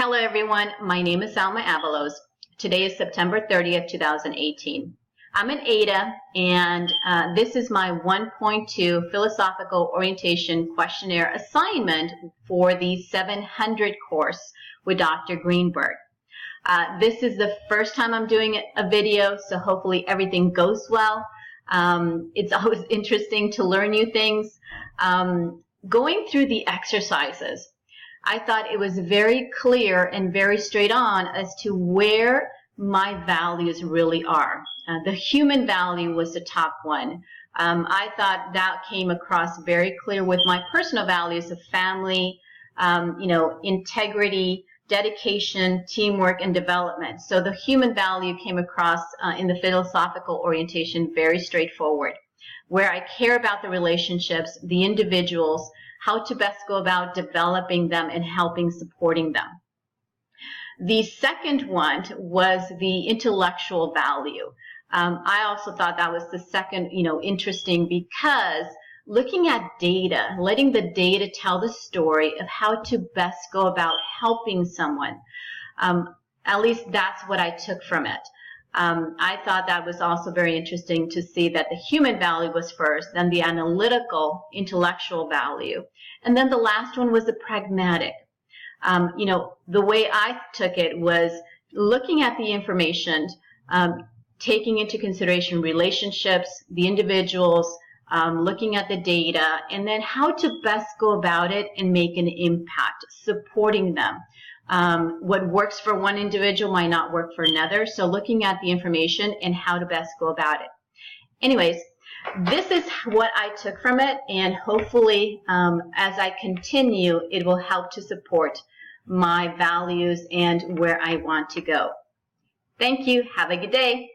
Hello everyone, my name is Salma Avalos. Today is September 30th, 2018. I'm an AIDA and this is my 1.2 Philosophical Orientation Questionnaire assignment for the 700 course with Dr. Greenberg. This is the first time I'm doing a video, so hopefully everything goes well. It's always interesting to learn new things. Going through the exercises, I thought it was very clear and very straight on as to where my values really are. The human value was the top one. I thought that came across very clear with my personal values of family, integrity, dedication, teamwork, and development. So the human value came across in the philosophical orientation very straightforward, where I care about the relationships, the individuals, how to best go about developing them and helping supporting them. The second one was the intellectual value. I also thought that was the second, interesting, because looking at data, letting the data tell the story of how to best go about helping someone. At least that's what I took from it. I thought that was also very interesting to see that the human value was first, then the analytical, intellectual value, and then the last one was the pragmatic. The way I took it was looking at the information, taking into consideration relationships, the individuals, looking at the data, and then how to best go about it and make an impact, supporting them. What works for one individual might not work for another. So looking at the information and how to best go about it. Anyways, this is what I took from it, and hopefully as I continue, it will help to support my values and where I want to go. Thank you. Have a good day.